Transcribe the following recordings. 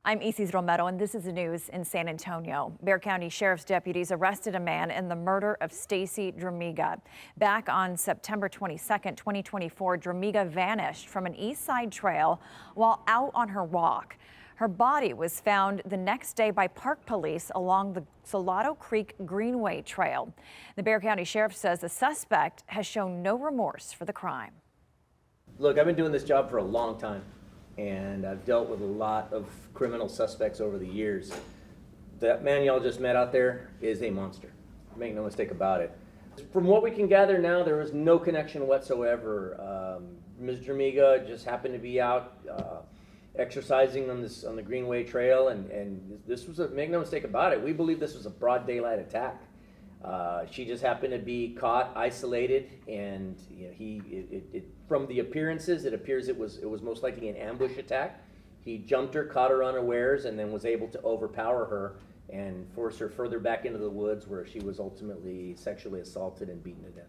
I'm Isis Romero, and this is the news in San Antonio. Bexar County Sheriff's deputies arrested a man in the murder of Stacy Dramiga. Back on September 22nd, 2024, Dramiga vanished from an east side trail while out on her walk. Her body was found the next day by park police along the Salado Creek Greenway Trail. The Bexar County Sheriff says the suspect has shown no remorse for the crime. Look, I've been doing this job for a long time, and I've dealt with a lot of criminal suspects over the years. That man y'all just met out there is a monster. Make no mistake about it. From what we can gather now, there was no connection whatsoever. Ms. Dramiga just happened to be out exercising on the Greenway Trail, and this was make no mistake about it, we believe this was a broad daylight attack. She just happened to be caught, isolated, and from the appearances, it appears it was most likely an ambush attack. He jumped her, caught her unawares, and then was able to overpower her and force her further back into the woods, where she was ultimately sexually assaulted and beaten to death.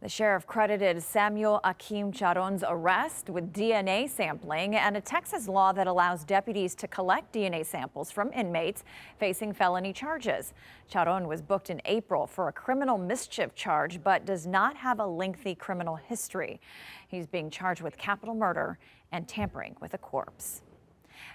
The sheriff credited Samuel Akim Charon's arrest with DNA sampling and a Texas law that allows deputies to collect DNA samples from inmates facing felony charges. Charon was booked in April for a criminal mischief charge, but does not have a lengthy criminal history. He's being charged with capital murder and tampering with a corpse.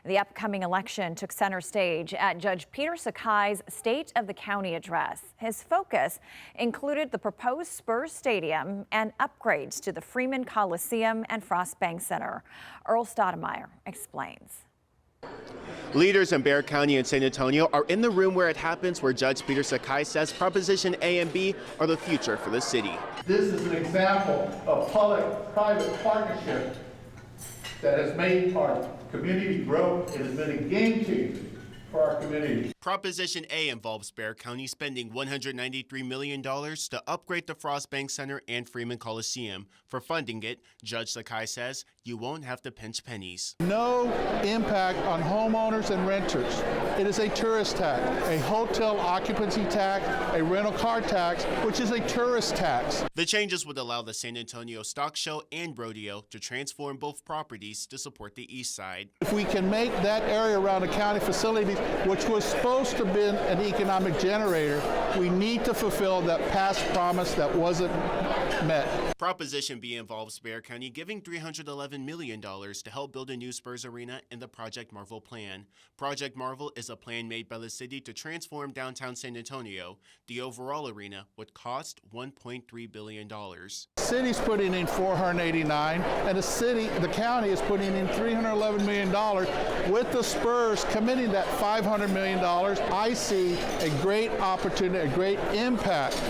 The upcoming election took center stage at Judge Peter Sakai's State of the County address. His focus included the proposed Spurs Stadium and upgrades to the Freeman Coliseum and Frost Bank Center. Earl Stoudemire explains. Leaders in Bexar County and San Antonio are in the room where it happens, where Judge Peter Sakai says Proposition A and B are the future for the city. This is an example of public-private partnership that has made our community grow. It has been a game changer for our community. Proposition A involves Bexar County spending $193 million to upgrade the Frost Bank Center and Freeman Coliseum. For funding it, Judge Sakai says you won't have to pinch pennies. No impact on homeowners and renters. It is a tourist tax, a hotel occupancy tax, a rental car tax, which is a tourist tax. The changes would allow the San Antonio Stock Show and Rodeo to transform both properties to support the east side. If we can make that area around the county facilities, which was supposed to have been an economic generator, we need to fulfill that past promise that wasn't met. Proposition B involves Bexar County giving $311 million to help build a new Spurs arena in the Project Marvel plan. Project Marvel is a plan made by the city to transform downtown San Antonio. The overall arena would cost $1.3 billion. The city's putting in $489, and the county is putting in $311 million. With the Spurs committing that $500 million, I see a great opportunity, a great impact,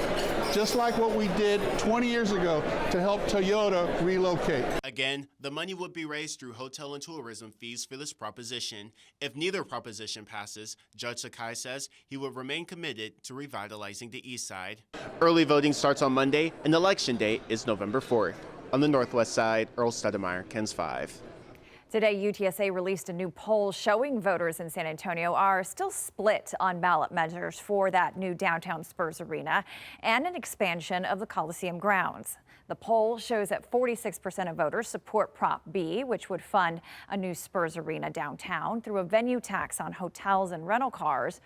just like what we did 20 years ago to help Toyota relocate. Again, the money would be raised through hotel and tourism fees for this proposition. If neither proposition passes, Judge Sakai says he will remain committed to revitalizing the east side. Early voting starts on Monday, and election day is November 4th. On the northwest side, Earl Stoudemire, KENS 5. Today, UTSA released a new poll showing voters in San Antonio are still split on ballot measures for that new downtown Spurs arena and an expansion of the Coliseum grounds. The poll shows that 46% of voters support Prop B, which would fund a new Spurs arena downtown through a venue tax on hotels and rental cars.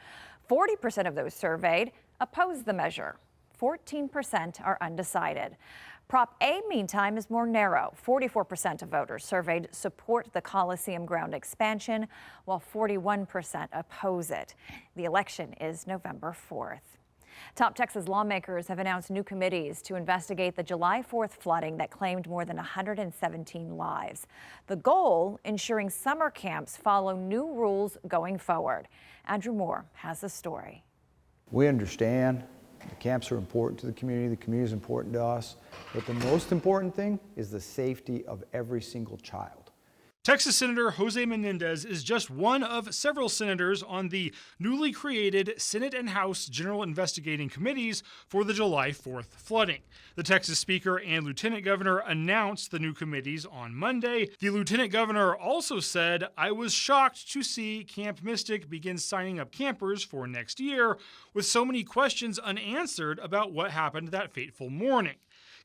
40% of those surveyed oppose the measure. 14% are undecided. Prop A, meantime, is more narrow. 44% of voters surveyed support the Coliseum ground expansion, while 41% oppose it. The election is November 4th. Top Texas lawmakers have announced new committees to investigate the July 4th flooding that claimed more than 117 lives. The goal, ensuring summer camps follow new rules going forward. Andrew Moore has the story. We understand the camps are important to the community is important to us, but the most important thing is the safety of every single child. Texas Senator Jose Menendez is just one of several senators on the newly created Senate and House General Investigating Committees for the July 4th flooding. The Texas Speaker and Lieutenant Governor announced the new committees on Monday. The Lieutenant Governor also said, "I was shocked to see Camp Mystic begin signing up campers for next year with so many questions unanswered about what happened that fateful morning."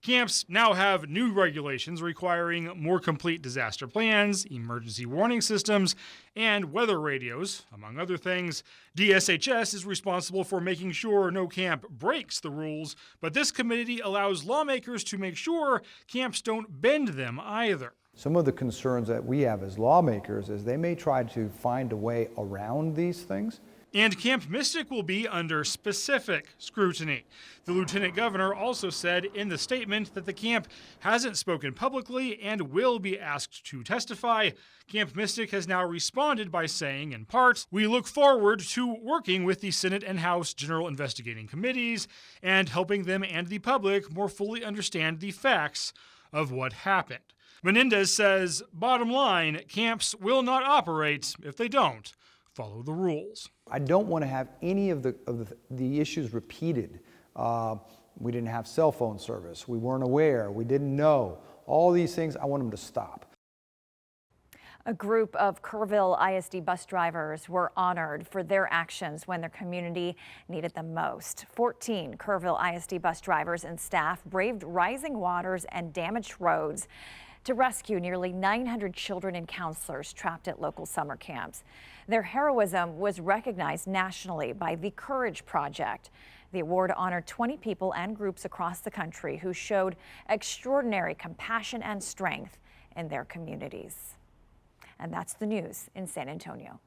Camps now have new regulations requiring more complete disaster plans, emergency warning systems, and weather radios, among other things. DSHS is responsible for making sure no camp breaks the rules, but this committee allows lawmakers to make sure camps don't bend them either. Some of the concerns that we have as lawmakers is they may try to find a way around these things. And Camp Mystic will be under specific scrutiny. The lieutenant governor also said in the statement that the camp hasn't spoken publicly and will be asked to testify. Camp Mystic has now responded by saying, in part, "We look forward to working with the Senate and House General Investigating Committees and helping them and the public more fully understand the facts of what happened." Menendez says, bottom line, camps will not operate if they don't follow the rules. I don't want to have any of the issues repeated. We didn't have cell phone service. We weren't aware. We didn't know. All these things, I want them to stop. A group of Kerrville ISD bus drivers were honored for their actions when their community needed them most. 14 Kerrville ISD bus drivers and staff braved rising waters and damaged roads to rescue nearly 900 children and counselors trapped at local summer camps. Their heroism was recognized nationally by the Courage Project. The award honored 20 people and groups across the country who showed extraordinary compassion and strength in their communities. And that's the news in San Antonio.